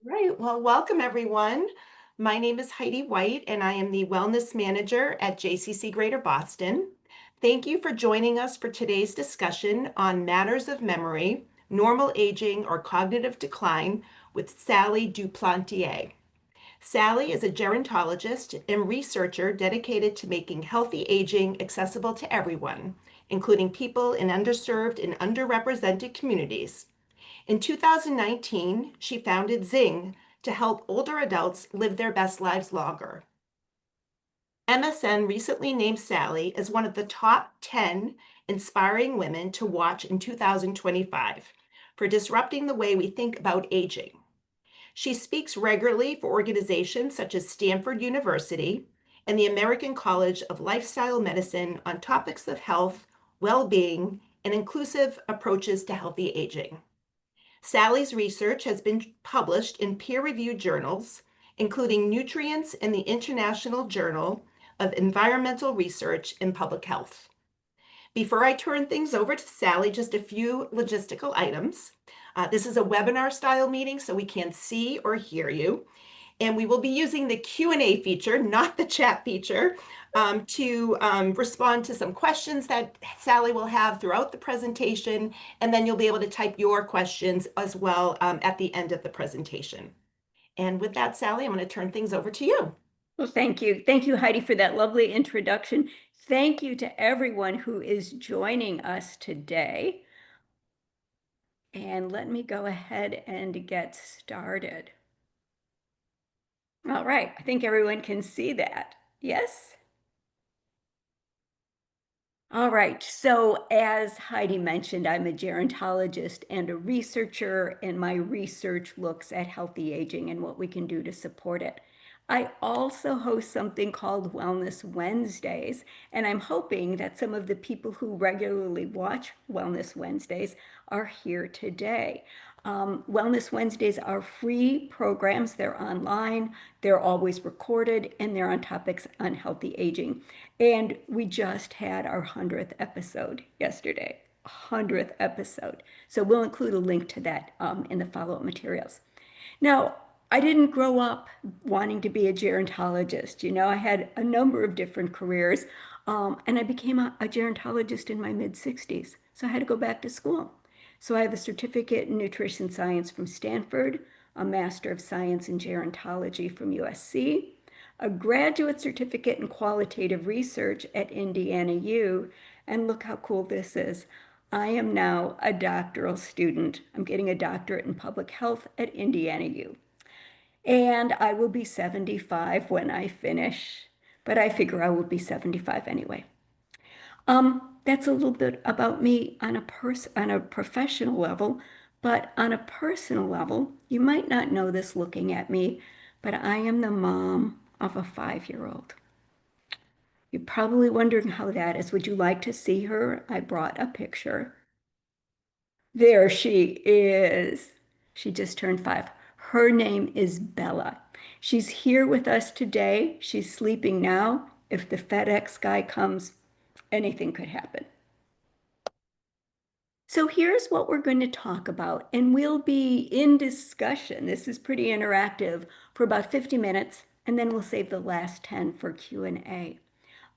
Right. Well, welcome everyone. My name is Heidi White, and I am the Wellness Manager at JCC Greater Boston. Thank you for joining us for today's discussion on matters of memory, normal aging, or cognitive decline with Sally Duplantier. Sally is a gerontologist and researcher dedicated to making healthy aging accessible to everyone, including people in underserved and underrepresented communities. In 2019, she founded Zing to help older adults live their best lives longer. MSN recently named Sally as one of the top 10 inspiring women to watch in 2025 for disrupting the way we think about aging. She speaks regularly for organizations such as Stanford University and the American College of Lifestyle Medicine on topics of health, well-being, and inclusive approaches to healthy aging. Sally's research has been published in peer-reviewed journals, including Nutrients in the International Journal of Environmental Research in Public Health. Before I turn things over to Sally, just a few logistical items. This is a webinar style meeting, so we can't see or hear you. And we will be using the Q&A feature, not the chat feature, to respond to some questions that Sally will have throughout the presentation, and then you'll be able to type your questions as well at the end of the presentation. And with that, Sally, I'm going to turn things over to you. Well, thank you. Thank you, Heidi, for that lovely introduction. Thank you to everyone who is joining us today. And let me go ahead and get started. All right, I think everyone can see that. Yes? All right, so as Heidi mentioned, I'm a gerontologist and a researcher, and my research looks at healthy aging and what we can do to support it. I also host something called Wellness Wednesdays, and I'm hoping that some of the people who regularly watch Wellness Wednesdays are here today. Wellness Wednesdays are free programs. They're online, they're always recorded, and they're on topics on healthy aging. And we just had our 100th episode yesterday, 100th episode. So we'll include a link to that in the follow-up materials. Now, I didn't grow up wanting to be a gerontologist. You know, I had a number of different careers, and I became a gerontologist in my mid-60s. So I had to go back to school. So I have a certificate in nutrition science from Stanford, a Master of Science in Gerontology from USC, a graduate certificate in qualitative research at Indiana U, and look how cool this is. I am now a doctoral student. I'm getting a doctorate in public health at Indiana U. And I will be 75 when I finish, but I figure I will be 75 anyway. That's a little bit about me on a professional level, but on a personal level, you might not know this looking at me, but I am the mom of a 5-year-old. You're probably wondering how that is. Would you like to see her? I brought a picture. There she is. She just turned 5. Her name is Bella. She's here with us today. She's sleeping now. If the FedEx guy comes, anything could happen. So here's what we're going to talk about, and we'll be in discussion. This is pretty interactive for about 50 minutes, and then we'll save the last 10 for Q&A.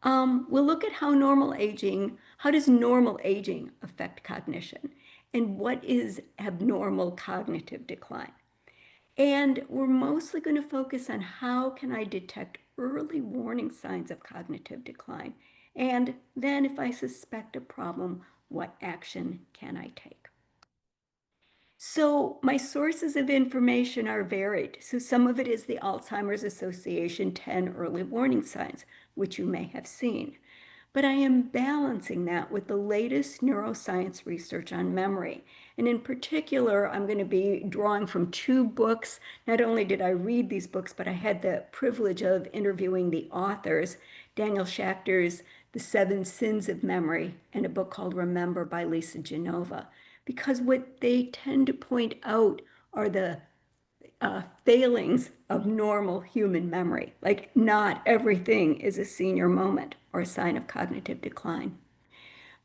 We'll look at how does normal aging affect cognition, and what is abnormal cognitive decline. And we're mostly going to focus on how can I detect early warning signs of cognitive decline, and then if I suspect a problem, what action can I take? So my sources of information are varied. So some of it is the Alzheimer's Association 10 early warning signs, which you may have seen. But I am balancing that with the latest neuroscience research on memory. And in particular, I'm going to be drawing from 2 books. Not only did I read these books, but I had the privilege of interviewing the authors, Daniel Schachter's The 7 Sins of Memory, and a book called Remember by Lisa Genova. Because what they tend to point out are the failings of normal human memory. Like not everything is a senior moment or a sign of cognitive decline.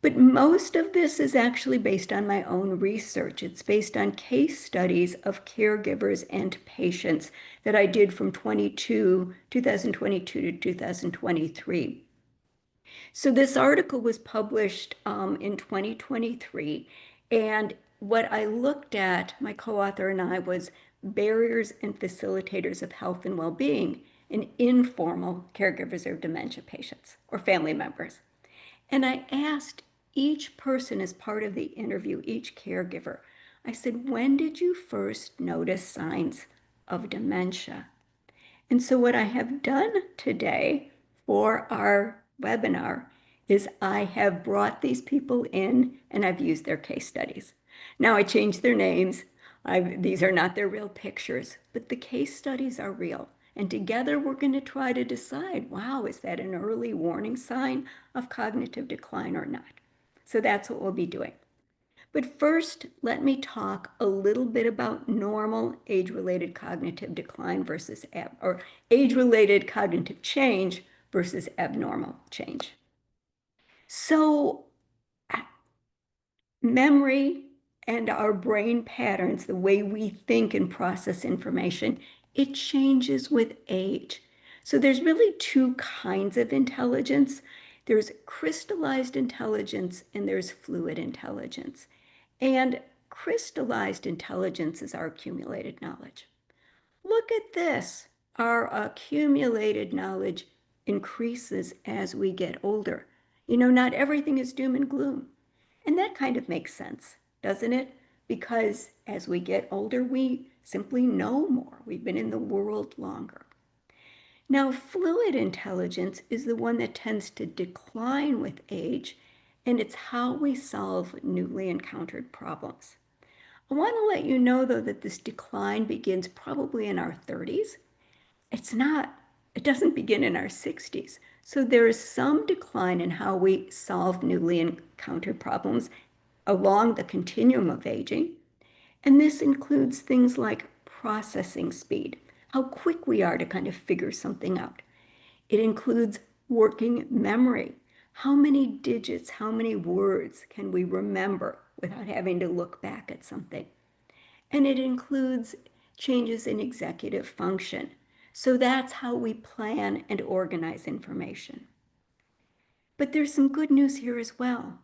But most of this is actually based on my own research. It's based on case studies of caregivers and patients that I did from 2022 to 2023. So this article was published in 2023, and what I looked at, my co-author and I, was barriers and facilitators of health and well-being in informal caregivers of dementia patients or family members. And I asked each person as part of the interview, each caregiver, I said, when did you first notice signs of dementia? And so what I have done today for our webinar is I have brought these people in and I've used their case studies. Now I changed their names. These are not their real pictures, but the case studies are real. And together we're going to try to decide, wow, is that an early warning sign of cognitive decline or not? So that's what we'll be doing. But first, let me talk a little bit about normal age-related cognitive decline versus or age-related cognitive change versus abnormal change. So memory and our brain patterns, the way we think and process information, it changes with age. So there's really two kinds of intelligence. There's crystallized intelligence and there's fluid intelligence. And crystallized intelligence is our accumulated knowledge. Look at this. Our accumulated knowledge increases as we get older. You know, not everything is doom and gloom. And that kind of makes sense, doesn't it? Because as we get older, we simply know more. We've been in the world longer. Now, fluid intelligence is the one that tends to decline with age, and it's how we solve newly encountered problems. I want to let you know, though, that this decline begins probably in our 30s. It doesn't begin in our 60s. So there is some decline in how we solve newly encountered problems along the continuum of aging. And this includes things like processing speed, how quick we are to kind of figure something out. It includes working memory. How many digits, how many words can we remember without having to look back at something? And it includes changes in executive function. So that's how we plan and organize information. But there's some good news here as well,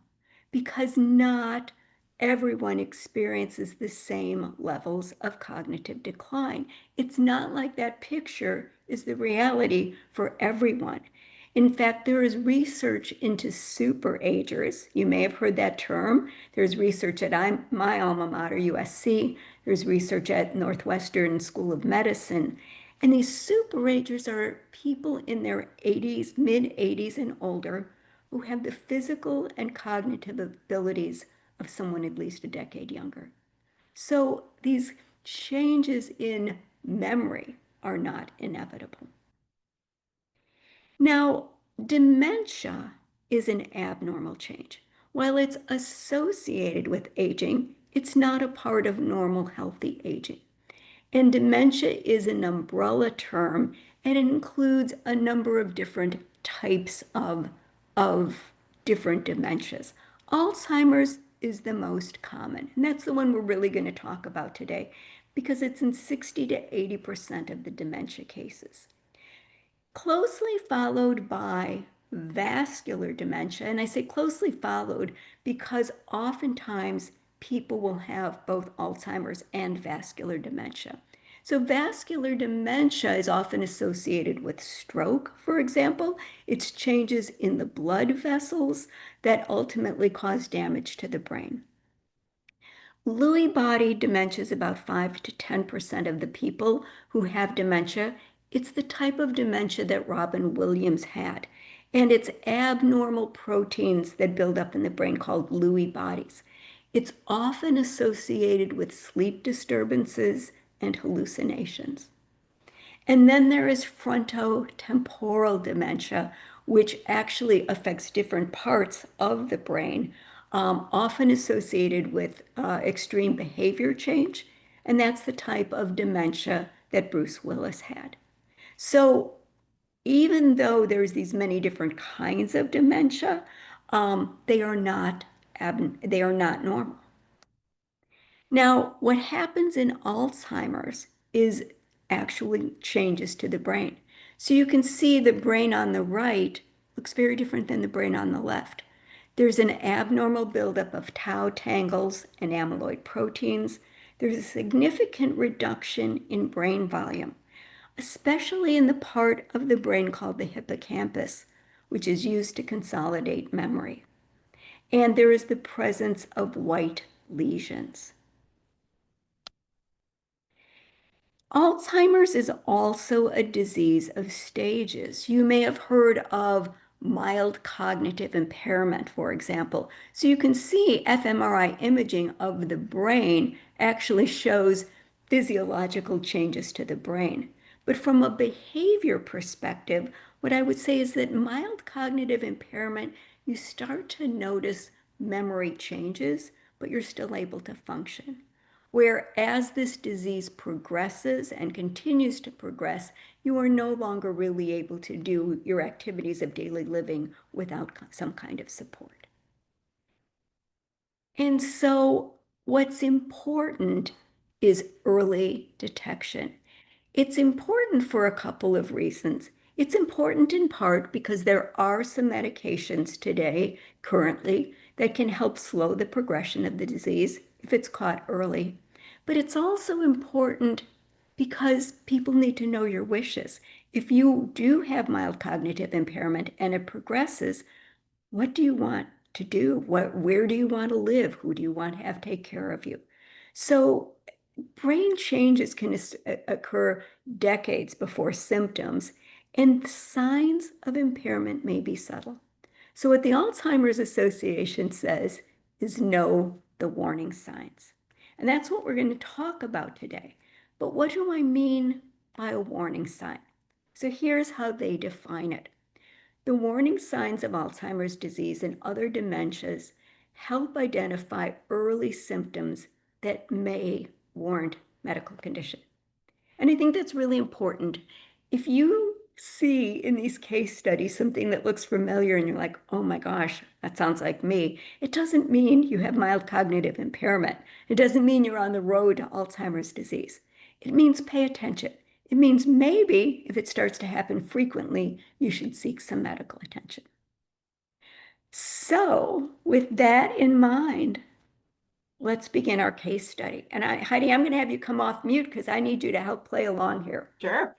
because not everyone experiences the same levels of cognitive decline. It's not like that picture is the reality for everyone. In fact, there is research into superagers. You may have heard that term. There's research at my alma mater, USC. There's research at Northwestern School of Medicine. And these superagers are people in their 80s, mid 80s and older who have the physical and cognitive abilities of someone at least a decade younger. So these changes in memory are not inevitable. Now, dementia is an abnormal change. While it's associated with aging, it's not a part of normal healthy aging. And dementia is an umbrella term, and it includes a number of different types of different dementias. Alzheimer's is the most common, and that's the one we're really going to talk about today because it's in 60 to 80% of the dementia cases. Closely followed by vascular dementia, and I say closely followed because oftentimes people will have both Alzheimer's and vascular dementia. So vascular dementia is often associated with stroke, for example. It's changes in the blood vessels that ultimately cause damage to the brain. Lewy body dementia is about 5 to 10% of the people who have dementia. It's the type of dementia that Robin Williams had. And it's abnormal proteins that build up in the brain called Lewy bodies. It's often associated with sleep disturbances and hallucinations. And then there is frontotemporal dementia, which actually affects different parts of the brain, often associated with extreme behavior change. And that's the type of dementia that Bruce Willis had. So even though there's these many different kinds of dementia, they are not they are not normal. Now, what happens in Alzheimer's is actually changes to the brain. So you can see the brain on the right looks very different than the brain on the left. There's an abnormal buildup of tau tangles and amyloid proteins. There's a significant reduction in brain volume, especially in the part of the brain called the hippocampus, which is used to consolidate memory. And there is the presence of white lesions. Alzheimer's is also a disease of stages. You may have heard of mild cognitive impairment, for example. So you can see fMRI imaging of the brain actually shows physiological changes to the brain. But from a behavior perspective, what I would say is that mild cognitive impairment, you start to notice memory changes, but you're still able to function. Whereas this disease progresses and continues to progress, you are no longer really able to do your activities of daily living without some kind of support. And so what's important is early detection. It's important for a couple of reasons. It's important in part because there are some medications today, currently, that can help slow the progression of the disease if it's caught early. But it's also important because people need to know your wishes. If you do have mild cognitive impairment and it progresses, what do you want to do? Where do you want to live? Who do you want to have take care of you? So brain changes can occur decades before symptoms, and signs of impairment may be subtle. So what the Alzheimer's Association says is know the warning signs. And that's what we're going to talk about today. But what do I mean by a warning sign? So here's how they define it. The warning signs of Alzheimer's disease and other dementias help identify early symptoms that may warrant medical condition. And I think that's really important. If you see in these case studies something that looks familiar and you're like, oh my gosh, that sounds like me, it doesn't mean you have mild cognitive impairment. It doesn't mean you're on the road to Alzheimer's disease. It means pay attention. It means maybe if it starts to happen frequently, you should seek some medical attention. So, with that in mind, let's begin our case study. And Heidi, I'm going to have you come off mute because I need you to help play along here. Sure.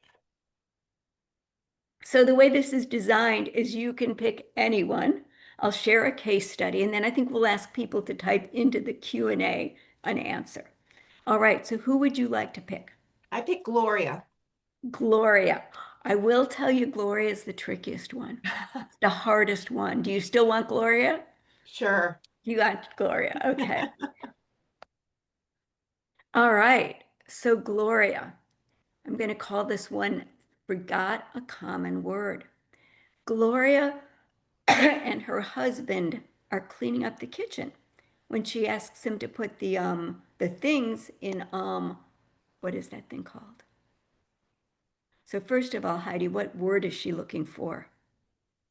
So the way this is designed is you can pick anyone. I'll share a case study, and then I think we'll ask people to type into the Q&A an answer. All right, so who would you like to pick? I pick Gloria. Gloria. I will tell you Gloria is the trickiest one. It's the hardest one. Do you still want Gloria? Sure. You got Gloria. Okay. All right. So Gloria, I'm going to call this one forgot a common word. Gloria and her husband are cleaning up the kitchen when she asks him to put the things in what is that thing called? So first of all, Heidi, what word is she looking for?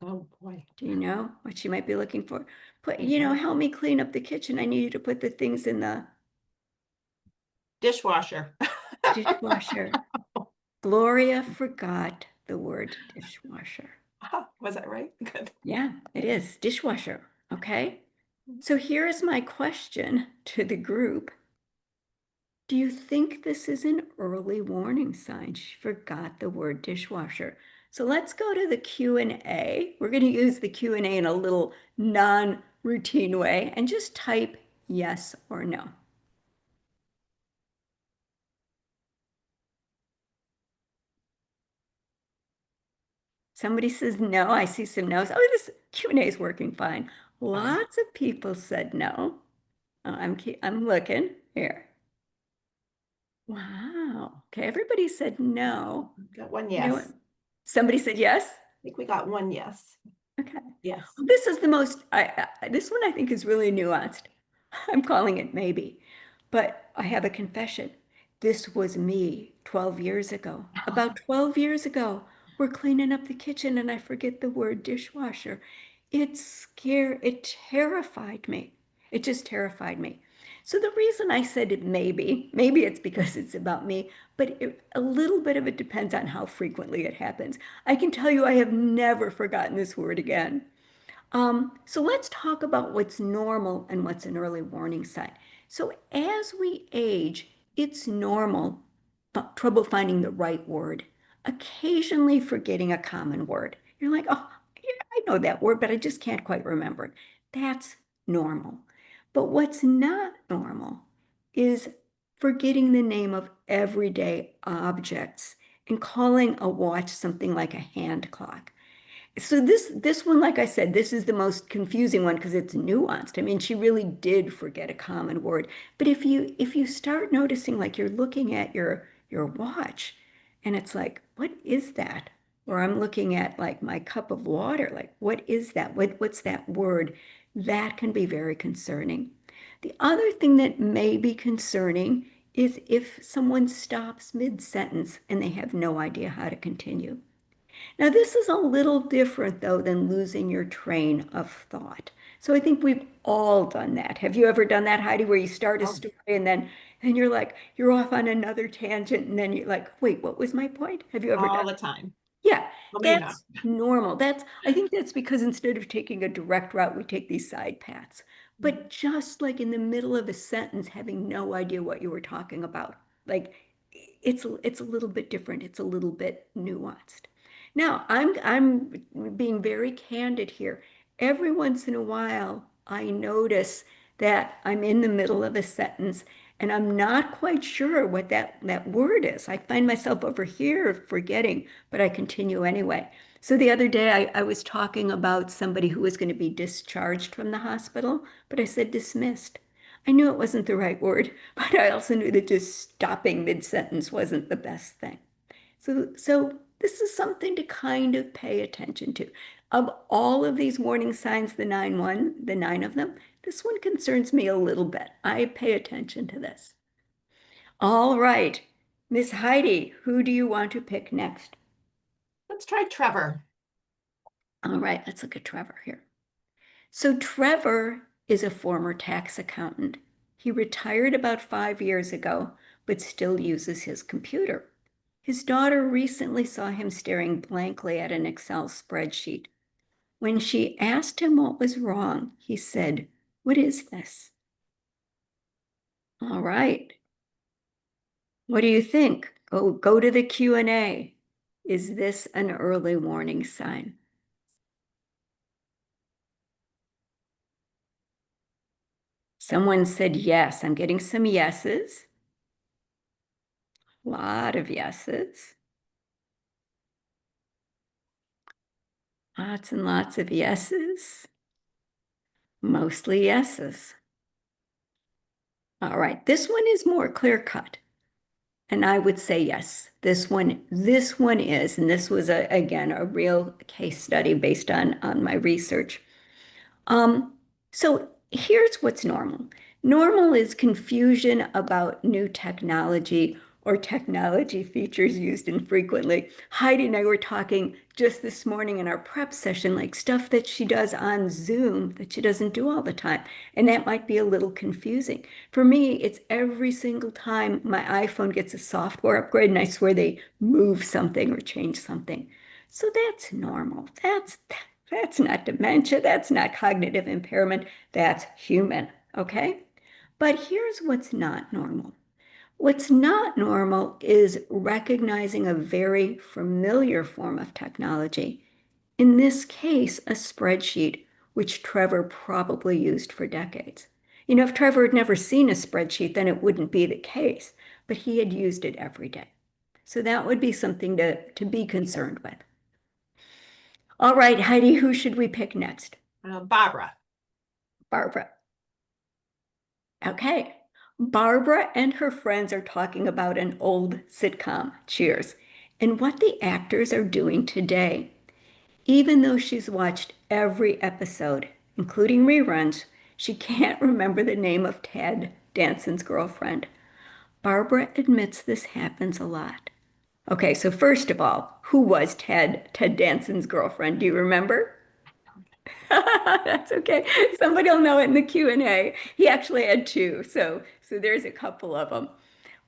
Oh boy. Do you know what she might be looking for? I don't. Help me clean up the kitchen. I need you to put the things in the Dishwasher. dishwasher. Gloria forgot the word dishwasher. Was that right? Good. Yeah, it is dishwasher. Okay. So here is my question to the group. Do you think this is an early warning sign? She forgot the word dishwasher. So let's go to the Q&A. We're going to use the Q&A in a little non-routine way and just type yes or no. Somebody says no. I see some no's. Oh, this Q&A is working fine. Lots of people said no. I'm looking here. Wow. Okay, everybody said no. Got one You know yes. what? Somebody said yes? I think we got one yes. Okay. Yes. This is the most, this one I think is really nuanced. I'm calling it maybe, but I have a confession. This was me 12 years ago. About 12 years ago, we're cleaning up the kitchen and I forget the word dishwasher. it terrified me. It just terrified me. So the reason I said it maybe it's because it's about me, but a little bit of it depends on how frequently it happens. I can tell you I have never forgotten this word again. So let's talk about what's normal and what's an early warning sign. So as we age, it's normal, trouble finding the right word, occasionally forgetting a common word. You're like, oh, yeah, I know that word, but I just can't quite remember it. That's normal. But what's not normal is forgetting the name of everyday objects and calling a watch something like a hand clock. So this one, like I said, this is the most confusing one because it's nuanced. I mean, she really did forget a common word. But if you start noticing, like you're looking at your watch, and it's like, what is that? Or I'm looking at like my cup of water, like what is that? What's that word? That can be very concerning. The other thing that may be concerning is if someone stops mid-sentence and they have no idea how to continue. Now, this is a little different, though, than losing your train of thought. So I think we've all done that. Have you ever done that, Heidi, where you start a Oh, story and you're like, you're off on another tangent, and then you're like, wait, what was my point? Have you ever done all the time. yeah, Well, me not. that's normal. I think that's because instead of taking a direct route, we take these side paths. But just like in the middle of a sentence, having no idea what you were talking about, like it's a little bit different. It's a little bit nuanced. Now, I'm being very candid here. Every once in a while, I notice that I'm in the middle of a sentence and I'm not quite sure what that word is. I find myself over here forgetting, but I continue anyway. So the other day I was talking about somebody who was going to be discharged from the hospital, but I said dismissed. I knew it wasn't the right word, but I also knew that just stopping mid-sentence wasn't the best thing. So this is something to kind of pay attention to. Of all of these warning signs, the nine of them, this one concerns me a little bit. I pay attention to this. All right, Miss Heidi, who do you want to pick next? Let's try Trevor. All right, let's look at Trevor here. So Trevor is a former tax accountant. He retired about 5 years ago, but still uses his computer. His daughter recently saw him staring blankly at an Excel spreadsheet. When she asked him what was wrong, he said, "What is this?" All right. What do you think? Go to the Q&A. Is this an early warning sign? Someone said yes. I'm getting some yeses. A lot of yeses. Lots and lots of yeses. Mostly yeses. All right, this one is more clear cut. And I would say yes. This one is, and this was again a real case study based on my research. Um, so here's what's normal. Normal is confusion about new technology or technology features used infrequently. Heidi and I were talking just this morning in our prep session, like stuff that she does on Zoom that she doesn't do all the time. And that might be a little confusing. For me, it's every single time my iPhone gets a software upgrade and I swear they move something or change something. So that's normal. That's not dementia. That's not cognitive impairment. That's human. Okay? But here's what's not normal. What's not normal is recognizing a very familiar form of technology. In this case, a spreadsheet, which Trevor probably used for decades. You know, if Trevor had never seen a spreadsheet, then it wouldn't be the case, but he had used it every day. So that would be something to be concerned with. All right, Heidi, who should we pick next? Barbara. Barbara. Okay. Barbara and her friends are talking about an old sitcom, Cheers, and what the actors are doing today. Even though she's watched every episode, including reruns, she can't remember the name of Ted Danson's girlfriend. Barbara admits this happens a lot. Okay, so first of all, who was Ted Danson's girlfriend? Do you remember? That's okay. Somebody will know it in the Q&A. He actually had two, so there's a couple of them.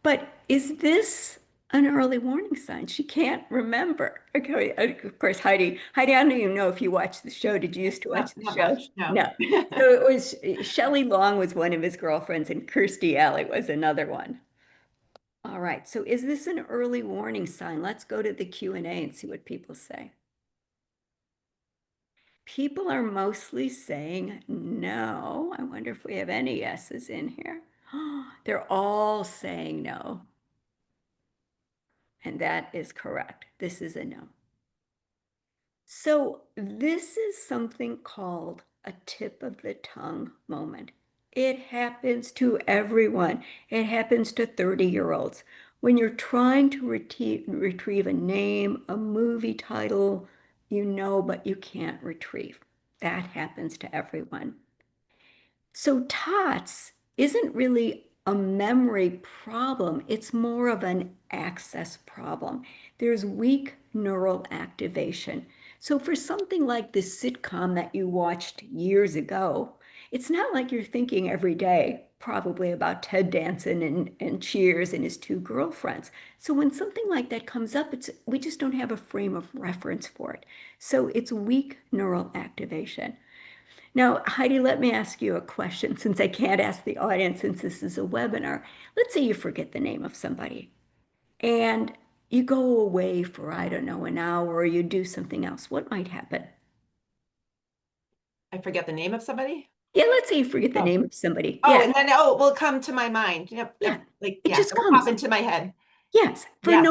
But is this an early warning sign? She can't remember. Okay, of course, Heidi, I don't even know if you watched the show. Did you used to No, watch the not show? much. No. No. So it was Shelley Long was one of his girlfriends, and Kirstie Alley was another one. All right. So is this an early warning sign? Let's go to the Q&A and see what people say. People are mostly saying no. I wonder if we have any yeses in here. They're all saying no. And that is correct. This is a no. So this is something called a tip of the tongue moment. It happens to everyone. It happens to 30-year-olds. When you're trying to retrieve a name, a movie title, you know, but you can't retrieve. That happens to everyone. So TOTS isn't really a memory problem. It's more of an access problem. There's weak neural activation. So for something like this sitcom that you watched years ago, it's not like you're thinking every day probably about Ted Danson and Cheers and his two girlfriends. So when something like that comes up, we just don't have a frame of reference for it. So it's weak neural activation. Now, Heidi, let me ask you a question since I can't ask the audience since this is a webinar. Let's say you forget the name of somebody and you go away for, I don't know, an hour or you do something else. What might happen? I forget the name of somebody. Yeah, let's say you forget the Oh, name of somebody. oh, Yeah, and then it will come to my mind. Yep. yeah, Like, it yeah, just it will pop comes. into my head. Yes, Yes.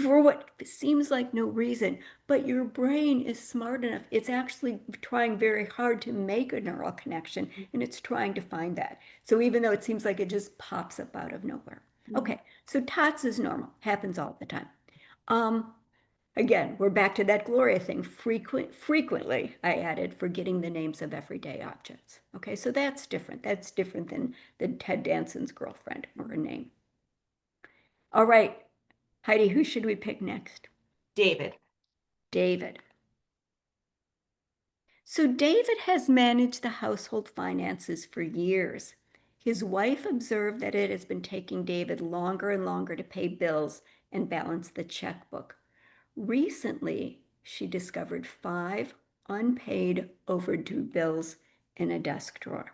for what seems like no reason, but your brain is smart enough. It's actually trying very hard to make a neural connection and it's trying to find that. So even though it seems like it just pops up out of nowhere. Mhm. Okay, so TOTS is normal, happens all the time. Um, Again, we're back to that Gloria thing. Frequently, I added forgetting the names of everyday objects. Okay, so that's different. That's different than Ted Danson's girlfriend or a name. All right, Heidi, who should we pick next? David. David. So David has managed the household finances for years. His wife observed that it has been taking David longer and longer to pay bills and balance the checkbook. Recently, she discovered 5 unpaid overdue bills in a desk drawer.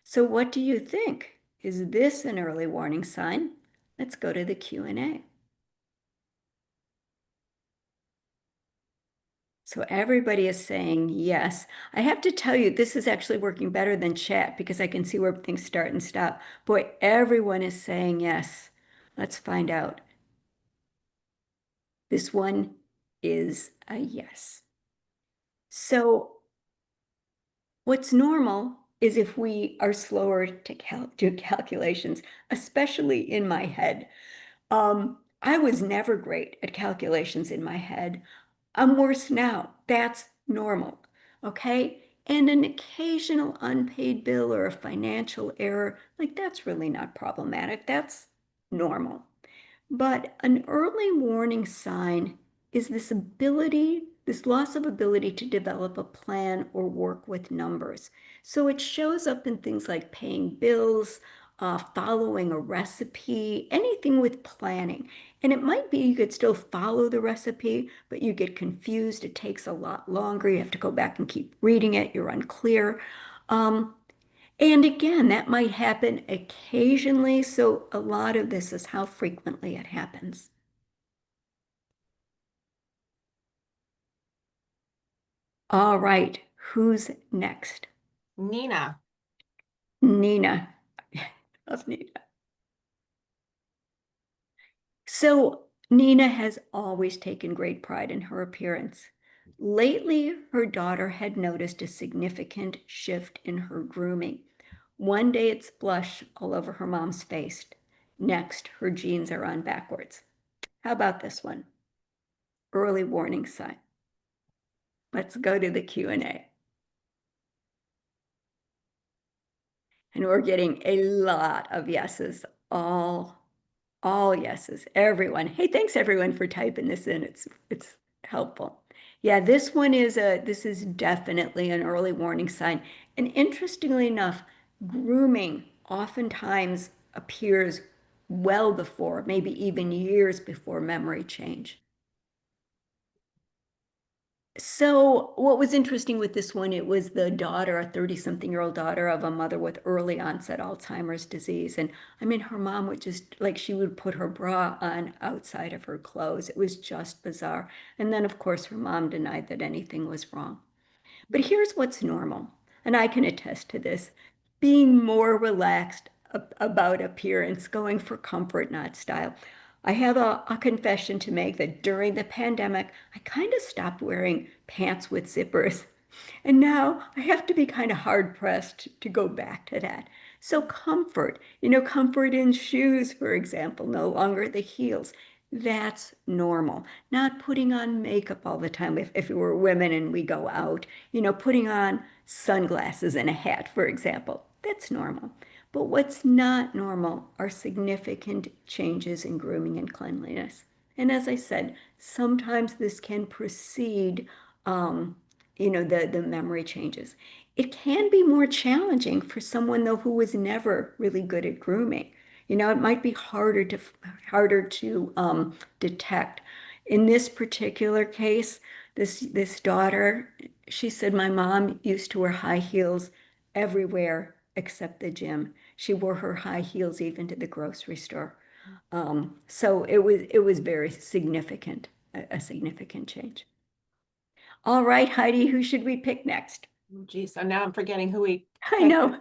So what do you think? Is this an early warning sign? Let's go to the Q&A. So everybody is saying yes. I have to tell you, this is actually working better than chat because I can see where things start and stop. Boy, everyone is saying yes. Let's find out. This one is a yes. So what's normal is if we are slower to do calculations, especially in my head. I was never great at calculations in my head. I'm worse now. That's normal. Okay. And an occasional unpaid bill or a financial error, like that's really not problematic. That's normal. But an early warning sign is this loss of ability to develop a plan or work with numbers. So it shows up in things like paying bills, following a recipe, anything with planning. And it might be you could still follow the recipe, but you get confused. It takes a lot longer. You have to go back and keep reading it. You're unclear. Um, and again, that might happen occasionally. So a lot of this is how frequently it happens. All right, who's next? Nina. Nina. Love Nina. So Nina has always taken great pride in her appearance. Lately, her daughter had noticed a significant shift in her grooming. One day it's blush all over her mom's face. Next, her jeans are on backwards. How about this one? Early warning sign. Let's go to the Q&A. And we're getting a lot of yeses, all yeses, everyone. Hey, thanks everyone for typing this in. It's helpful. Yeah, this is definitely an early warning sign. And interestingly enough, grooming oftentimes appears well before, maybe even years before memory change. So what was interesting with this one, it was the daughter, a 30-something-year-old daughter of a mother with early onset Alzheimer's disease. And I mean, her mom would just like she would put her bra on outside of her clothes. It was just bizarre. And then, of course, her mom denied that anything was wrong. But here's what's normal, and I can attest to this, being more relaxed about appearance, going for comfort, not style. I have a confession to make that during the pandemic, I kind of stopped wearing pants with zippers. And now I have to be kind of hard pressed to go back to that. So comfort, comfort in shoes, for example, no longer the heels. That's normal. Not putting on makeup all the time if we're women and we go out, putting on sunglasses and a hat, for example. That's normal. But what's not normal are significant changes in grooming and cleanliness. And as I said, sometimes this can precede, um, the memory changes. It can be more challenging for someone, though, who was never really good at grooming. It might be harder to detect. In this particular case, this daughter, she said, my mom used to wear high heels everywhere except the gym. She wore her high heels even to the grocery store. So it was very significant, a significant change. All right, Heidi, who should we pick next? Geez, so now I'm forgetting who we I picked. know.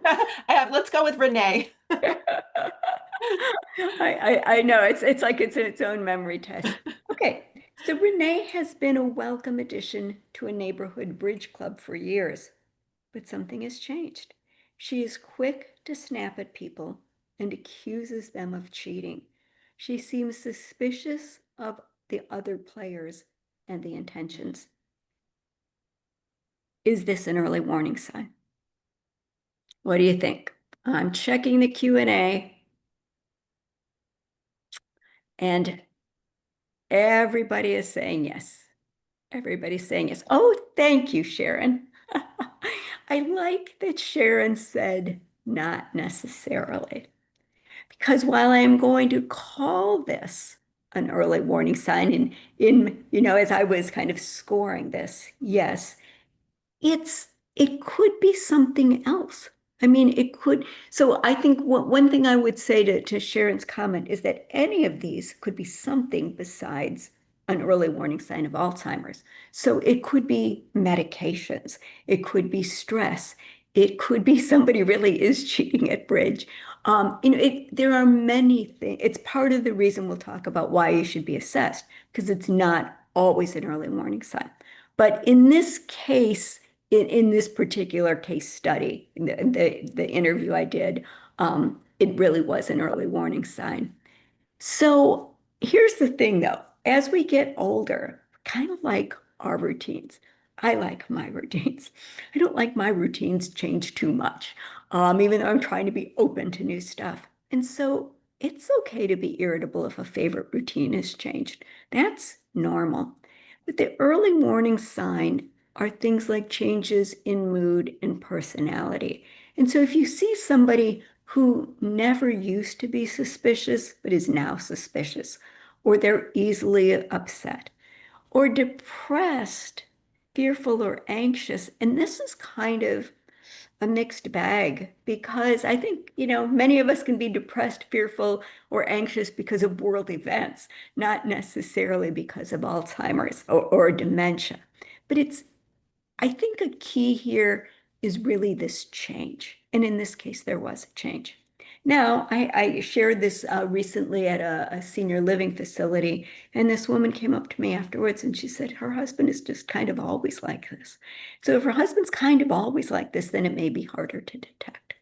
Let's go with Renee. I know it's like it's its own memory test. Okay, so Renee has been a welcome addition to a neighborhood bridge club for years, but something has changed. She is quick to snap at people and accuses them of cheating. She seems suspicious of the other players and the intentions. Is this an early warning sign? What do you think? I'm checking the Q&A and everybody is saying yes. Everybody's saying yes. Oh, thank you, Sharon. I like that Sharon said not necessarily, because while I am going to call this an early warning sign, as I was kind of scoring this, yes, it could be something else. I mean, it could. So I think one thing I would say to Sharon's comment is that any of these could be something besides an early warning sign of Alzheimer's. So it could be medications, it could be stress, it could be somebody really is cheating at bridge. There are many things. It's part of the reason we'll talk about why you should be assessed, because it's not always an early warning sign. But in this case, in this particular case study, the interview I did, it really was an early warning sign. So here's the thing though, as we get older, kind of like our routines. I like my routines. I don't like my routines change too much, even though I'm trying to be open to new stuff. And so it's okay to be irritable if a favorite routine is changed. That's normal. But the early warning sign are things like changes in mood and personality. And so if you see somebody who never used to be suspicious but is now suspicious, or they're easily upset, or depressed, fearful, or anxious. And this is kind of a mixed bag because I think, many of us can be depressed, fearful, or anxious because of world events, not necessarily because of Alzheimer's or dementia. But I think a key here is really this change. And in this case, there was a change. Now, I shared this recently at a senior living facility, and this woman came up to me afterwards and she said her husband is just kind of always like this. So if her husband's kind of always like this, then it may be harder to detect.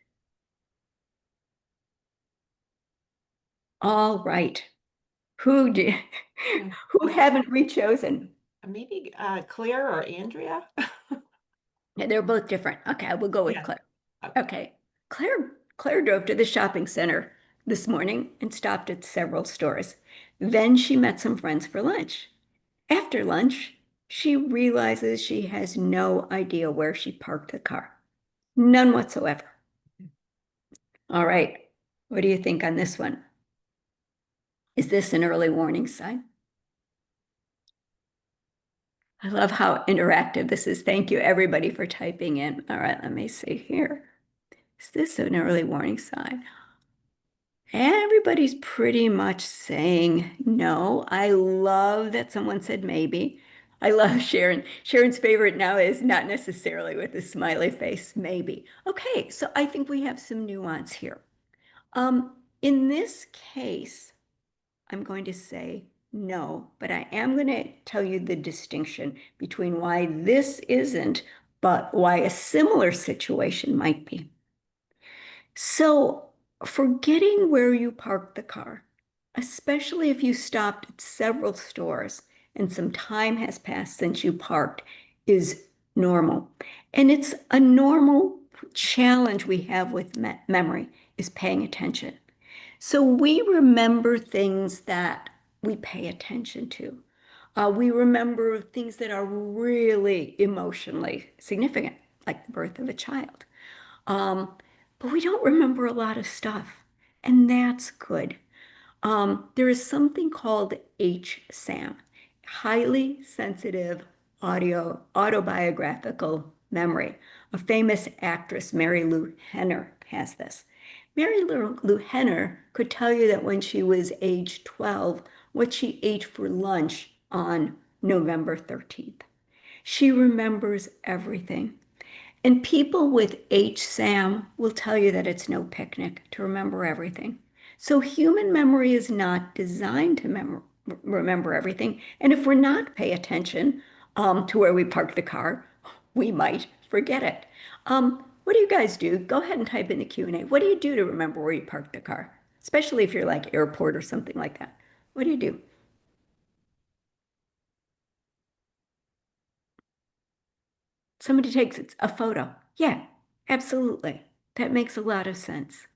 All right. Who do, Yeah. who haven't we chosen? Maybe Claire or Andrea? Yeah, they're both different. Okay, we'll go with Yeah. Claire. Okay. Okay. Claire drove to the shopping center this morning and stopped at several stores. Then she met some friends for lunch. After lunch, She realizes she has no idea where she parked the car. None whatsoever. All right. What do you think on this one? Is this an early warning sign? I love how interactive this is. Thank you, everybody, for typing in. All right, let me see here. Is this an early warning sign? Everybody's pretty much saying no. I love that someone said maybe. I love Sharon. Sharon's favorite now is not necessarily with a smiley face, maybe. Okay, so I think we have some nuance here. In this case, I'm going to say no, but I am going to tell you the distinction between why this isn't, but why a similar situation might be. So, forgetting where you parked the car, especially if you stopped at several stores and some time has passed since you parked, is normal. And it's a normal challenge we have with memory is paying attention. So we remember things that we pay attention to. We remember things that are really emotionally significant, like the birth of a child. Um, but we don't remember a lot of stuff, and that's good. There is something called HSAM, highly sensitive autobiographical memory. A famous actress, Mary Lou Henner, has this. Mary Lou Henner could tell you that when she was age 12, what she ate for lunch on November 13th. She remembers everything. And people with HSAM will tell you that it's no picnic to remember everything. So human memory is not designed to remember everything. And if we're not pay attention to where we park the car, we might forget it. What do you guys do? Go ahead and type in the Q&A. What do you do to remember where you parked the car? Especially if you're like airport or something like that. What do you do? Somebody takes a photo. Yeah, absolutely. That makes a lot of sense.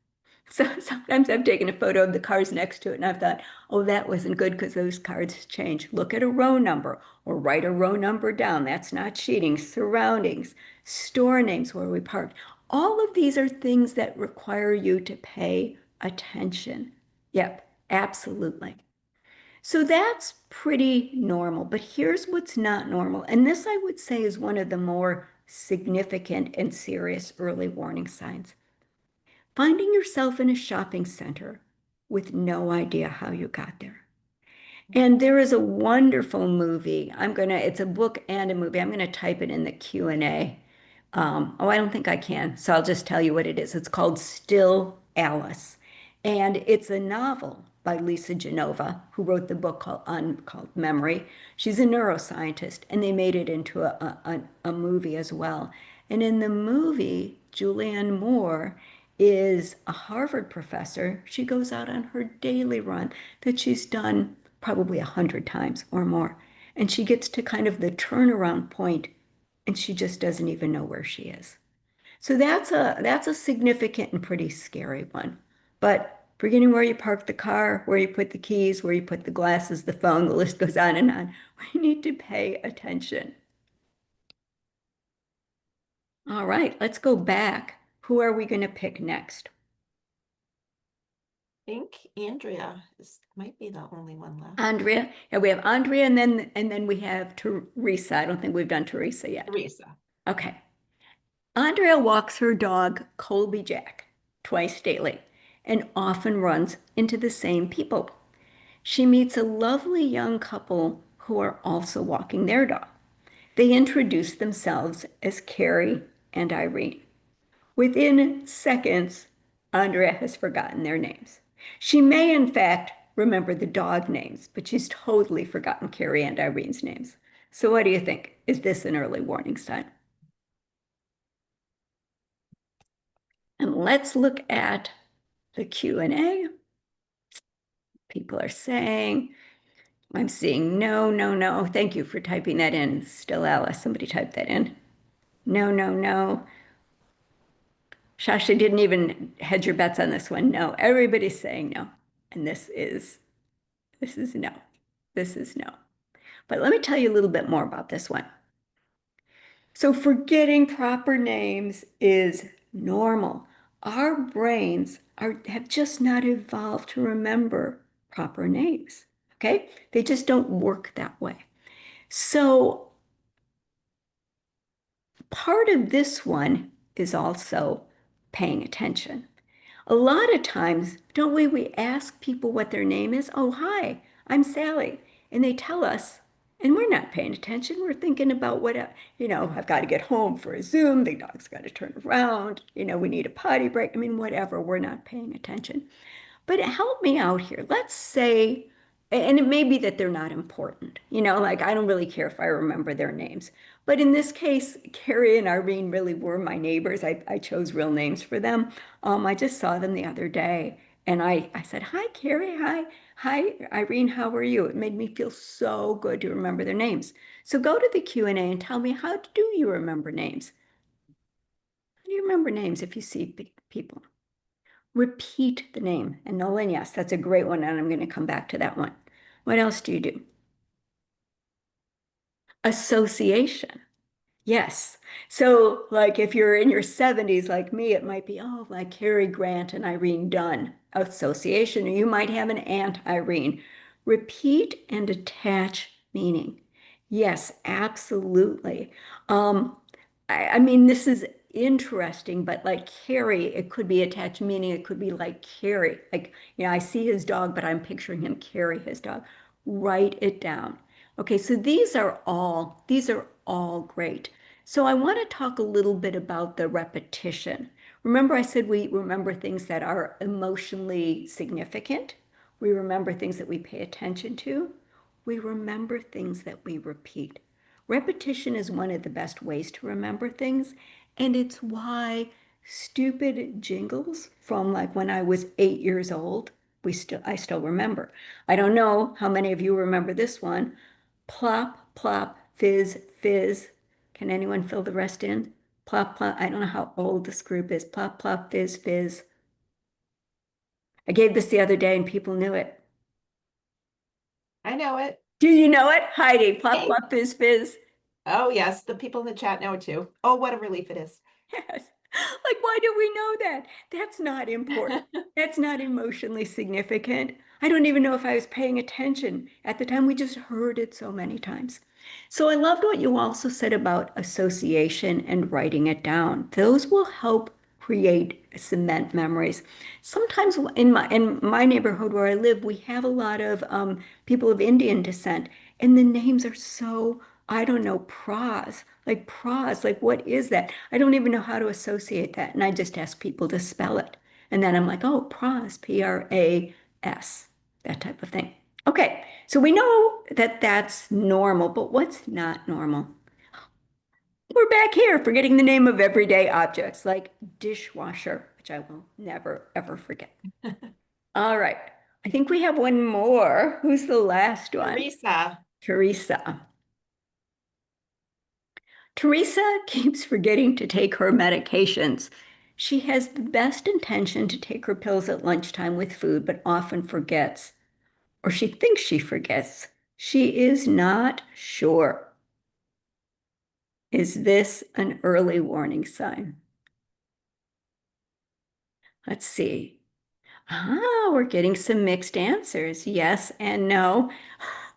So sometimes I've taken a photo of the cars next to it and I've thought, oh, that wasn't good because those cards change. Look at a row number or write a row number down. That's not cheating. Surroundings, store names where we parked. All of these are things that require you to pay attention. Yep, absolutely. So that's pretty normal. But here's what's not normal. And this, I would say, is one of the more significant and serious early warning signs. Finding yourself in a shopping center with no idea how you got there. And there is a wonderful movie. It's a book and a movie. I'm gonna type it in the Q&A. I don't think I can, so I'll just tell you what it is. It's called Still Alice. And it's a novel by Lisa Genova, who wrote the book called Memory. She's a neuroscientist, and they made it into a movie as well. And in the movie, Julianne Moore is a Harvard professor. She goes out on her daily run that she's done probably 100 times or more. And she gets to kind of the turnaround point and she just doesn't even know where she is. So that's a significant and pretty scary one. But forgetting where you parked the car, where you put the keys, where you put the glasses, the phone, the list goes on and on. We need to pay attention. All right, let's go back. Who are we going to pick next? I think Andrea might be the only one left. Andrea. Yeah, we have Andrea and then we have Teresa. I don't think we've done Teresa yet. Teresa. Okay. Andrea walks her dog, Colby Jack, twice daily and often runs into the same people. She meets a lovely young couple who are also walking their dog. They introduce themselves as Carrie and Irene. Within seconds, Andrea has forgotten their names. She may, in fact, remember the dog names, but she's totally forgotten Carrie and Irene's names. So what do you think? Is this an early warning sign? And let's look at the Q&A. People are saying, I'm seeing no, no, no. Thank you for typing that in. Still Alice, somebody typed that in. No, no, no. Shasha didn't even hedge your bets on this one. No, everybody's saying no. And this is no. This is no. But let me tell you a little bit more about this one. So forgetting proper names is normal. Our brains have just not evolved to remember proper names. Okay? They just don't work that way. So part of this one is also paying attention. A lot of times, don't we ask people what their name is? Oh, hi, I'm Sally. And they tell us, and we're not paying attention. We're thinking about I've got to get home for a Zoom. The dog's got to turn around. We need a potty break. I mean, whatever. We're not paying attention. But help me out here. Let's say, and it may be that they're not important, like I don't really care if I remember their names. But in this case, Carrie and Irene really were my neighbors. I chose real names for them. I just saw them the other day and I said, hi, Carrie. Hi, Irene. How are you? It made me feel so good to remember their names. So go to the Q&A and tell me, how do you remember names? How do you remember names if you see people? Repeat the name. And Nolan, yes, that's a great one. And I'm going to come back to that one. What else do you do? Association. Yes. So, like if you're in your 70s, like me, it might be, oh, like Cary Grant and Irene Dunn association, or you might have an Aunt Irene. Repeat and attach meaning. Yes, absolutely. Um, I mean, this is interesting, but like Carrie, it could be attached meaning. It could be like Carrie, like, I see his dog, but I'm picturing him carry his dog. Write it down. Okay, so these are all great. So I want to talk a little bit about the repetition. Remember, I said we remember things that are emotionally significant. We remember things that we pay attention to. We remember things that we repeat. Repetition is one of the best ways to remember things, and it's why stupid jingles from like when I was 8 years old, I still remember. I don't know how many of you remember this one. Plop, plop, fizz, fizz. Can anyone fill the rest in? Plop, plop. I don't know how old this group is. Plop, plop, fizz, fizz. I gave this the other day and people knew it. I know it. Do you know it? Heidi, plop, Hey. plop, fizz, fizz. Oh, yes. The people in the chat know it too. Oh, what a relief it is. Yes. Like, why do we know that? That's not important. That's not emotionally significant. I don't even know if I was paying attention at the time. We just heard it so many times. So I loved what you also said about association and writing it down. Those will help create cement memories. Sometimes in my neighborhood where I live, we have a lot of people of Indian descent, and the names are so, I don't know, pras, like what is that? I don't even know how to associate that. And I just ask people to spell it. And then I'm like, oh, pras, Pras, that type of thing. Okay, so we know that that's normal, but what's not normal? We're back here forgetting the name of everyday objects like dishwasher, which I will never, ever forget. All right, I think we have one more. Who's the last one? Teresa. Teresa. Teresa keeps forgetting to take her medications. She has the best intention to take her pills at lunchtime with food, but often forgets, or she thinks she forgets. She is not sure. Is this an early warning sign? Let's see. We're getting some mixed answers. Yes and no.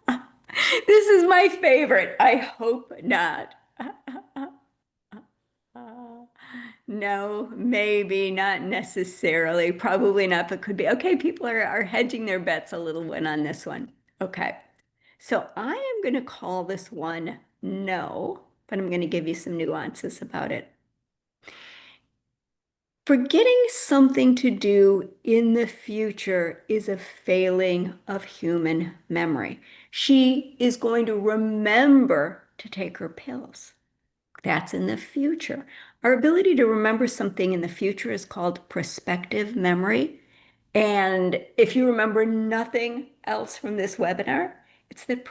This is my favorite. I hope not. No, maybe not necessarily. Probably not, but could be. Okay, people are hedging their bets a little bit on this one. Okay. So I am going to call this one no, but I'm going to give you some nuances about it. Forgetting something to do in the future is a failing of human memory. She is going to remember to take her pills. That's in the future. Our ability to remember something in the future is called prospective memory. And if you remember nothing else from this webinar, it's that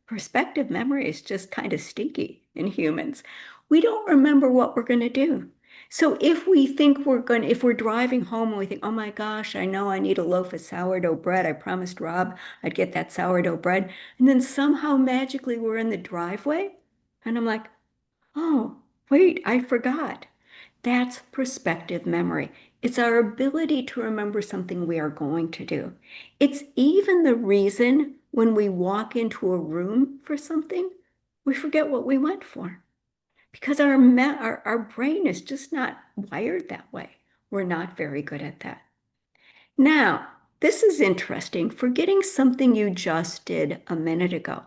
prospective memory is just kind of stinky in humans. We don't remember what we're going to do. So if we think if we're driving home and we think, oh my gosh, I know I need a loaf of sourdough bread. I promised Rob I'd get that sourdough bread. And then somehow magically we're in the driveway. And I'm like, oh, wait, I forgot. That's perspective memory. It's our ability to remember something we are going to do. It's even the reason when we walk into a room for something, we forget what we went for because our brain is just not wired that way. We're not very good at that. Now, this is interesting. Forgetting something you just did a minute ago.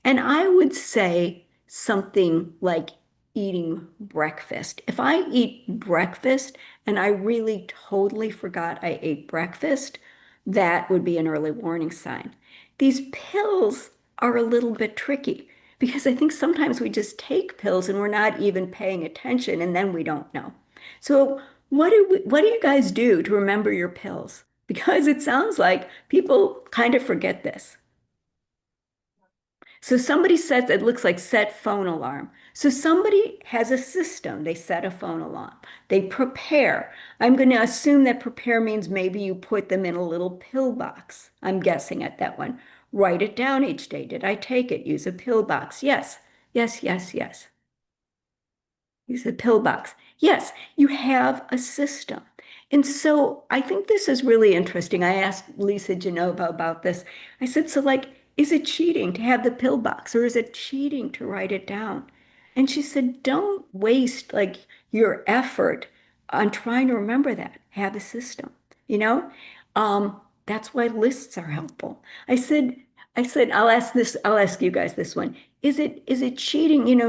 And I would say something like eating breakfast. If I eat breakfast and I really totally forgot I ate breakfast, that would be an early warning sign. These pills are a little bit tricky because I think sometimes we just take pills and we're not even paying attention and then we don't know. So what do you guys do to remember your pills? Because it sounds like people kind of forget this. So somebody sets, it looks like set phone alarm. So somebody has a system. They set a phone alarm. They prepare. I'm going to assume that prepare means maybe you put them in a little pill box. I'm guessing at that one. Write it down each day. Did I take it? Use a pill box. Yes, yes, yes, yes. Use the pillbox. Yes, you have a system. And so I think this is really interesting. I asked Lisa Genova about this. I said, so like, is it cheating to have the pillbox or is it cheating to write it down? And she said, don't waste like your effort on trying to remember that. Have a system, you know? That's why lists are helpful. I'll ask you guys this one. Is it cheating?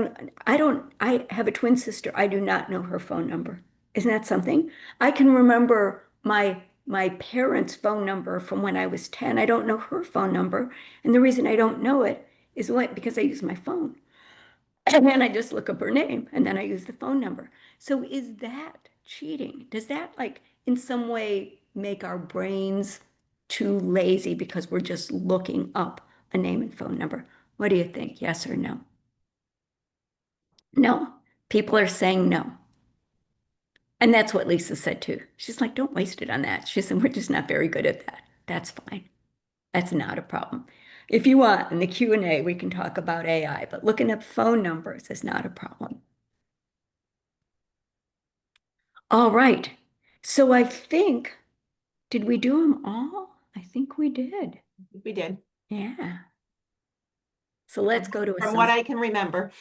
I have a twin sister. I do not know her phone number. Isn't that something? I can remember my parents' phone number from when I was 10. I don't know her phone number. And the reason I don't know it is what? Because I use my phone. And then I just look up her name and then I use the phone number. So is that cheating? Does that like in some way make our brains too lazy because we're just looking up a name and phone number? What do you think? Yes or no? No. People are saying no. And that's what Lisa said too. She's like, don't waste it on that. She said, we're just not very good at that. That's fine. That's not a problem. If you want, in the Q&A, we can talk about AI, but looking up phone numbers is not a problem. All right. So I think, did we do them all? I think we did. We did. Yeah. So let's go to From what I can remember.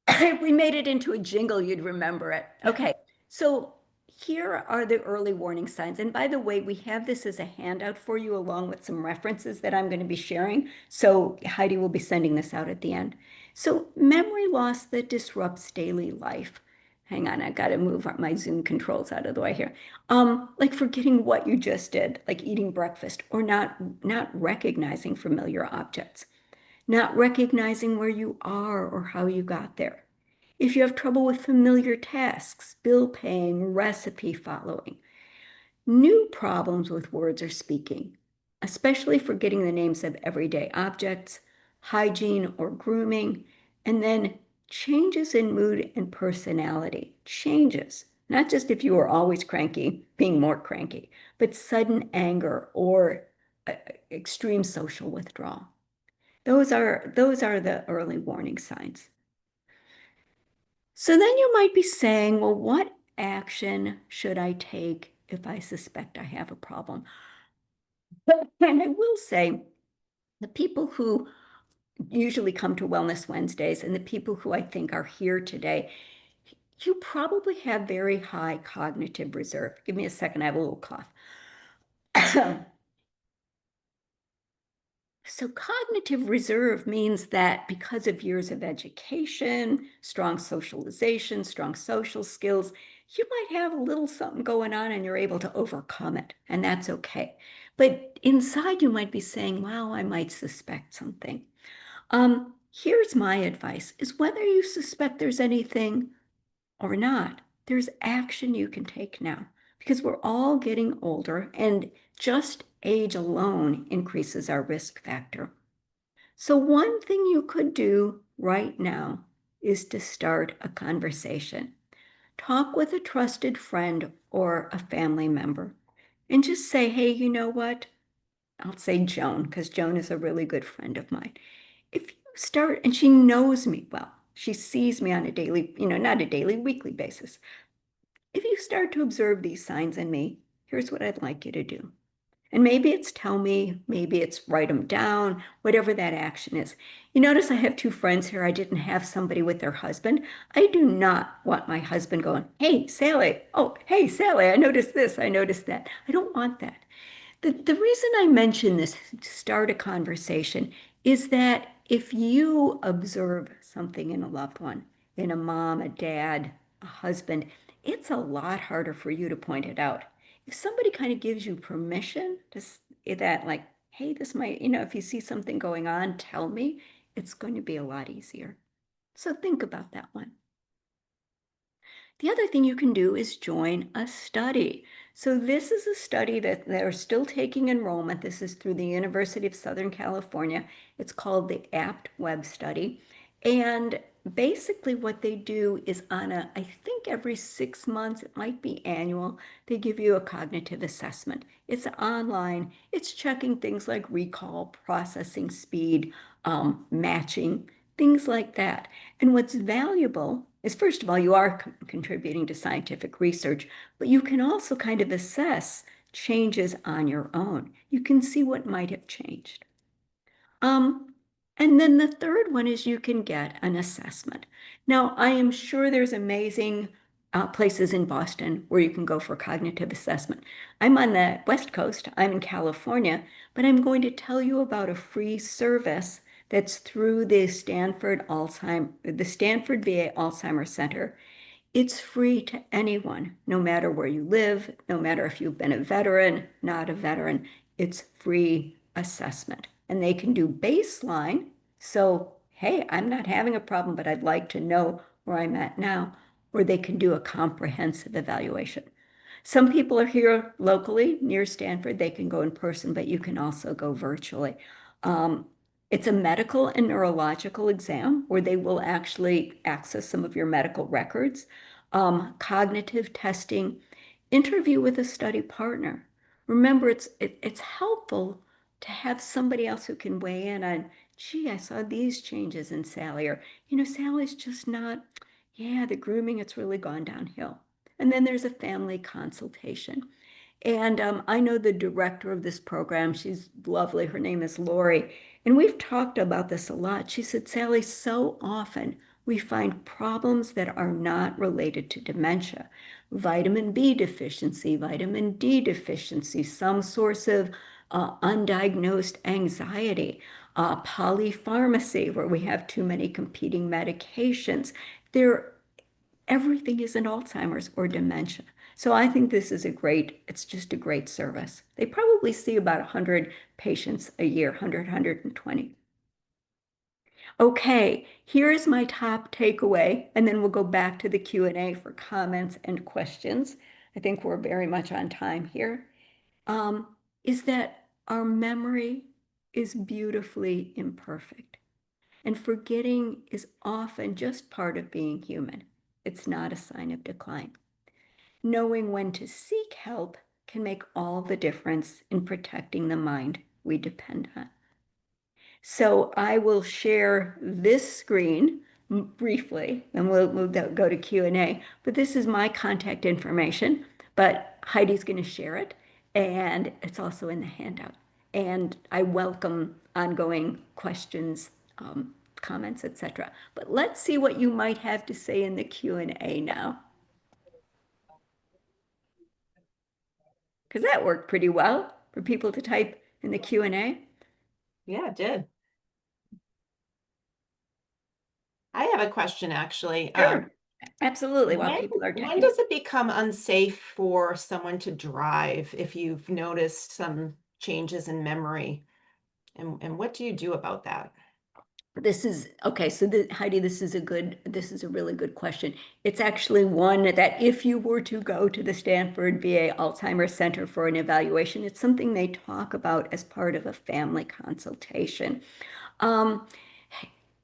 If we made it into a jingle, you'd remember it. Okay. So here are the early warning signs. And by the way, we have this as a handout for you along with some references that I'm going to be sharing. So Heidi will be sending this out at the end. So memory loss that disrupts daily life. Hang on, I got to move my Zoom controls out of the way here. Like forgetting what you just did, like eating breakfast or not recognizing familiar objects, not recognizing where you are or how you got there. If you have trouble with familiar tasks, bill paying, recipe following, new problems with words or speaking, especially forgetting the names of everyday objects, hygiene or grooming, and then changes in mood and personality. Changes, not just if you were always cranky, being more cranky, but sudden anger or extreme social withdrawal. Those are the early warning signs. So then you might be saying, well, what action should I take if I suspect I have a problem? And I will say the people who usually come to Wellness Wednesdays and the people who I think are here today, you probably have very high cognitive reserve. Give me a second, I have a little cough. So cognitive reserve means that because of years of education, strong socialization, strong social skills, you might have a little something going on and you're able to overcome it, and that's okay. But inside you might be saying, wow, I might suspect something. Here's my advice is whether you suspect there's anything or not, there's action you can take now because we're all getting older and just age alone increases our risk factor. So one thing you could do right now is to start a conversation. Talk with a trusted friend or a family member and just say, hey, you know what? I'll say Joan, because Joan is a really good friend of mine. If you start, and she knows me well, she sees me on a daily, not a daily, weekly basis. If you start to observe these signs in me, here's what I'd like you to do. And maybe it's tell me, maybe it's write them down, whatever that action is. You notice I have two friends here. I didn't have somebody with their husband. I do not want my husband going, hey, Sally, oh, hey, Sally, I noticed this, I noticed that. I don't want that. The reason I mention this to start a conversation is that if you observe something in a loved one, in a mom, a dad, a husband, it's a lot harder for you to point it out. If somebody kind of gives you permission to that, like, hey, this might, if you see something going on, tell me, it's going to be a lot easier. So think about that one. The other thing you can do is join a study. So this is a study that they're still taking enrollment. This is through the University of Southern California. It's called the APT Web Study. And basically what they do is I think every 6 months, it might be annual, they give you a cognitive assessment. It's online. It's checking things like recall, processing speed, matching, things like that. And what's valuable is, first of all, you are contributing to scientific research, but you can also kind of assess changes on your own. You can see what might have changed. Um, and then the third one is you can get an assessment. Now, I am sure there's amazing places in Boston where you can go for cognitive assessment. I'm on the West Coast, I'm in California, but I'm going to tell you about a free service that's through the Stanford VA Alzheimer Center. It's free to anyone, no matter where you live, no matter if you've been a veteran, not a veteran. It's free assessment. And they can do baseline. So, hey, I'm not having a problem, but I'd like to know where I'm at now. Or they can do a comprehensive evaluation. Some people are here locally near Stanford. They can go in person, but you can also go virtually. Um, it's a medical and neurological exam where they will actually access some of your medical records, cognitive testing, interview with a study partner. Remember, it's helpful to have somebody else who can weigh in on, gee, I saw these changes in Sally, or, Sally's just not, yeah, the grooming, it's really gone downhill. And then there's a family consultation. And I know the director of this program. She's lovely. Her name is Lori. And we've talked about this a lot. She said, Sally, so often we find problems that are not related to dementia. Vitamin B deficiency, vitamin D deficiency, some source of undiagnosed anxiety, polypharmacy, where we have too many competing medications. Everything isn't Alzheimer's or dementia. So I think it's just a great service. They probably see about 100 patients a year, 100, 120. Okay, here's my top takeaway, and then we'll go back to the Q&A for comments and questions. I think we're very much on time here. Is that our memory is beautifully imperfect. And forgetting is often just part of being human. It's not a sign of decline. Knowing when to seek help can make all the difference in protecting the mind we depend on. So I will share this screen briefly, and we'll go to Q&A. But this is my contact information, but Heidi's going to share it, and it's also in the handout. And I welcome ongoing questions, comments, etc. But let's see what you might have to say in the Q&A now, because that worked pretty well for people to type in the Q&A. Yeah, it did. I have a question actually. Sure, absolutely, while When people are when typing. does it become unsafe for someone to drive if you've noticed some changes in memory? And what do you do about that? This is okay. So Heidi, this is a really good question. It's actually one that if you were to go to the Stanford VA Alzheimer's Center for an evaluation, it's something they talk about as part of a family consultation. Um,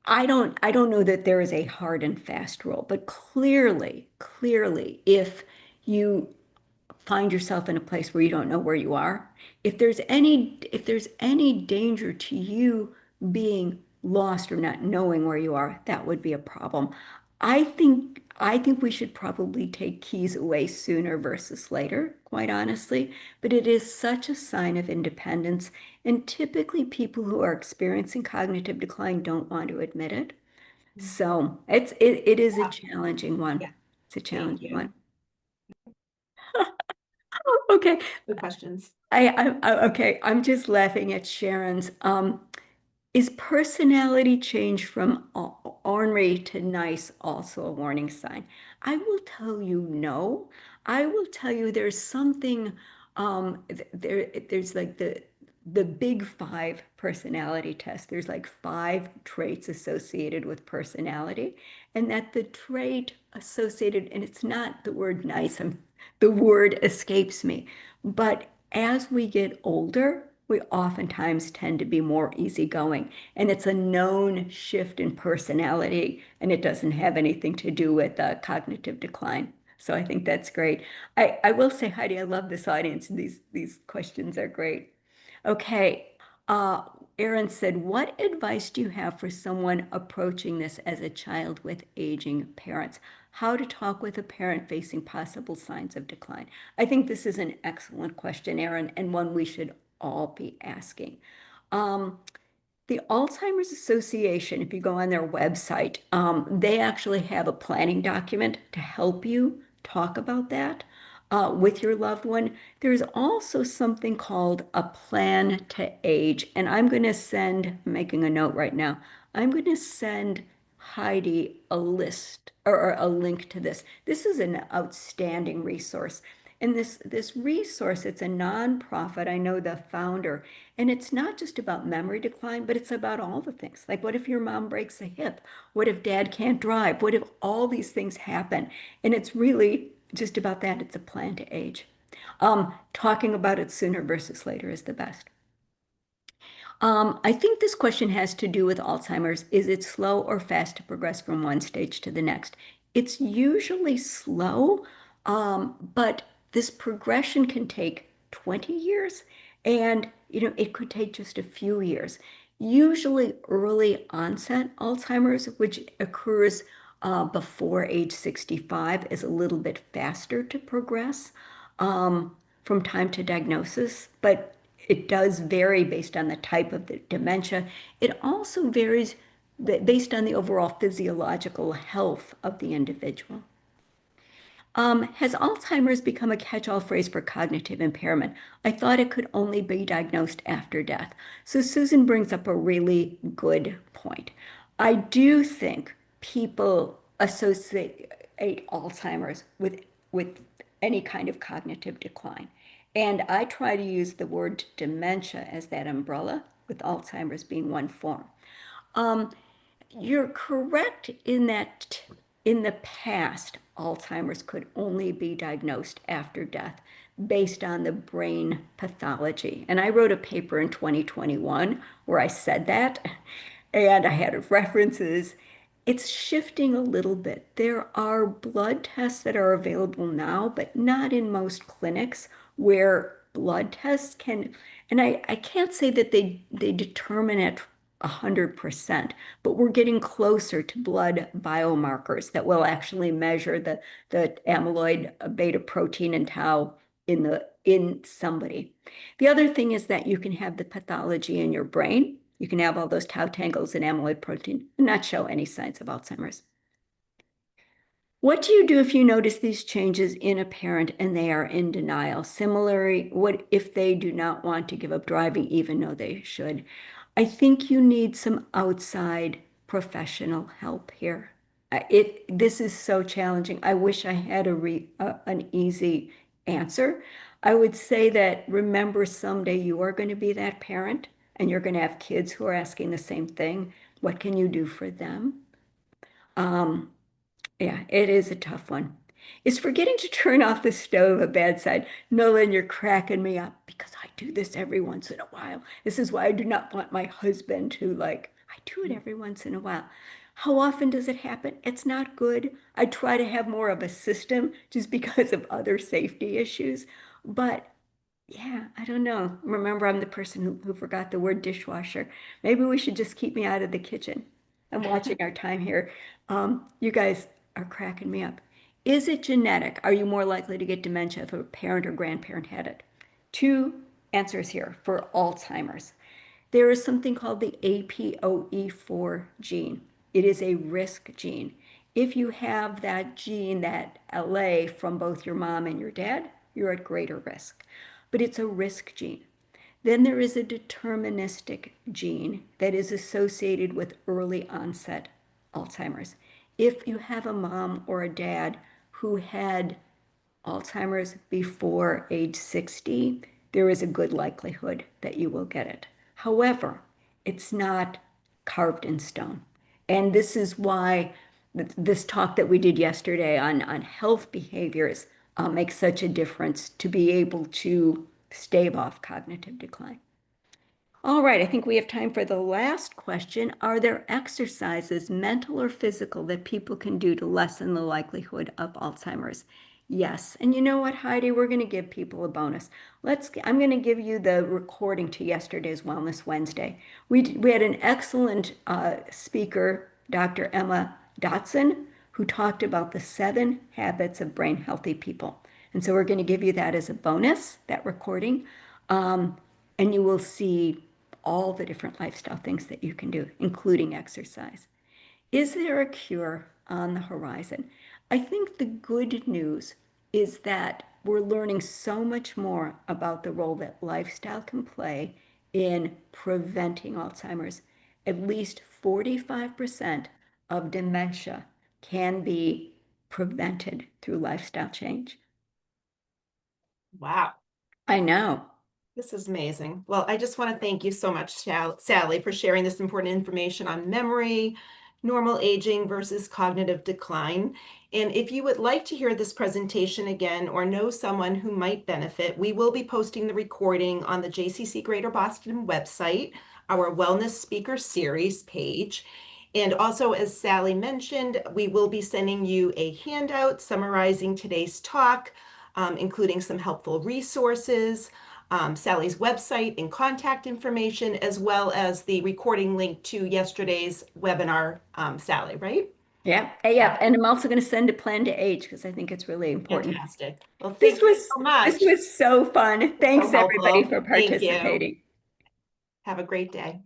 I don't know that there is a hard and fast rule, but clearly, if you find yourself in a place where you don't know where you are, if there's any danger to you being lost or not knowing where you are, that would be a problem. I think we should probably take keys away sooner versus later, quite honestly, but it is such a sign of independence, and typically people who are experiencing cognitive decline don't want to admit it. So it is a Yeah. challenging one. Yeah. It's a Thank challenging you. one. Okay. Good questions. Okay. I'm just laughing at Sharon's. Is personality change from ornery to nice also a warning sign? I will tell you no. I will tell you there's something there's like the big five personality test. There's like five traits associated with personality, and that the trait associated, and it's not the word nice, the word escapes me, but as we get older, we oftentimes tend to be more easygoing. And it's a known shift in personality, and it doesn't have anything to do with cognitive decline. So I think that's great. I will say, Heidi, I love this audience. These questions are great. Okay. Uh, Aaron said, what advice do you have for someone approaching this as a child with aging parents? How to talk with a parent facing possible signs of decline? I think this is an excellent question, Aaron, and one we should all be asking. Um, the Alzheimer's Association, if you go on their website, they actually have a planning document to help you talk about that with your loved one. There's also something called a plan to age. And I'm making a note right now, I'm going to send Heidi a list or a link to this. This is an outstanding resource. And this resource, it's a nonprofit. I know the founder, and it's not just about memory decline, but it's about all the things. Like, what if your mom breaks a hip? What if dad can't drive? What if all these things happen? And it's really just about that. It's a plan to age. Talking about it sooner versus later is the best. I think this question has to do with Alzheimer's. Is it slow or fast to progress from one stage to the next? It's usually slow, but this progression can take 20 years, and it could take just a few years. Usually early onset Alzheimer's, which occurs before age 65, is a little bit faster to progress from time to diagnosis, but it does vary based on the type of the dementia. It also varies based on the overall physiological health of the individual. Has Alzheimer's become a catch-all phrase for cognitive impairment? I thought it could only be diagnosed after death. So Susan brings up a really good point. I do think people associate Alzheimer's with any kind of cognitive decline. And I try to use the word dementia as that umbrella, with Alzheimer's being one form. Um, you're correct in that in the past, Alzheimer's could only be diagnosed after death based on the brain pathology. And I wrote a paper in 2021 where I said that, and I had references. It's shifting a little bit. There are blood tests that are available now, but not in most clinics where blood tests can, and I can't say that they determine it 100%, but we're getting closer to blood biomarkers that will actually measure the amyloid beta protein and tau in somebody. The other thing is that you can have the pathology in your brain. You can have all those tau tangles and amyloid protein and not show any signs of Alzheimer's. What do you do if you notice these changes in a parent and they are in denial? Similarly, what if they do not want to give up driving even though they should? I think you need some outside professional help here. This is so challenging. I wish I had an easy answer. I would say that remember someday you are going to be that parent and you're going to have kids who are asking the same thing. What can you do for them? Um, yeah, it is a tough one. Is forgetting to turn off the stove a bad sign? Nolan, you're cracking me up because I do this every once in a while. This is why I do not want my husband to like I do it every once in a while. How often does it happen? It's not good. I try to have more of a system just because of other safety issues. But yeah, I don't know. Remember, I'm the person who forgot the word dishwasher. Maybe we should just keep me out of the kitchen. I'm watching our time here. You guys are cracking me up. Is it genetic? Are you more likely to get dementia if a parent or grandparent had it? Two answers here for Alzheimer's. There is something called the APOE4 gene. It is a risk gene. If you have that gene, that LA from both your mom and your dad, you're at greater risk. But it's a risk gene. Then there is a deterministic gene that is associated with early onset Alzheimer's. If you have a mom or a dad who had Alzheimer's before age 60, there is a good likelihood that you will get it. However, it's not carved in stone. And this is why this talk that we did yesterday on health behaviors makes such a difference to be able to stave off cognitive decline. All right, I think we have time for the last question. Are there exercises, mental or physical, that people can do to lessen the likelihood of Alzheimer's? Yes. And you know what, Heidi? We're going to give people a bonus. I'm going to give you the recording to yesterday's Wellness Wednesday. We had an excellent speaker, Dr. Emma Dotson, who talked about the 7 habits of brain healthy people. And so we're going to give you that as a bonus, that recording. And you will see all the different lifestyle things that you can do, including exercise. Is there a cure on the horizon? I think the good news is that we're learning so much more about the role that lifestyle can play in preventing Alzheimer's. At least 45% of dementia can be prevented through lifestyle change. Wow. I know. This is amazing. Well, I just want to thank you so much, Sally, for sharing this important information on memory, normal aging versus cognitive decline. And if you would like to hear this presentation again or know someone who might benefit, we will be posting the recording on the JCC Greater Boston website, our Wellness Speaker Series page. And also, as Sally mentioned, we will be sending you a handout summarizing today's talk, including some helpful resources, Sally's website and contact information, as well as the recording link to yesterday's webinar, Sally, right? Yeah, Yeah. yeah, and I'm also going to send a plan to age because I think it's really important. Fantastic. Well, This thank you was so this much. was so fun. So Thanks everybody helpful. for Thank you. participating. Have a great day.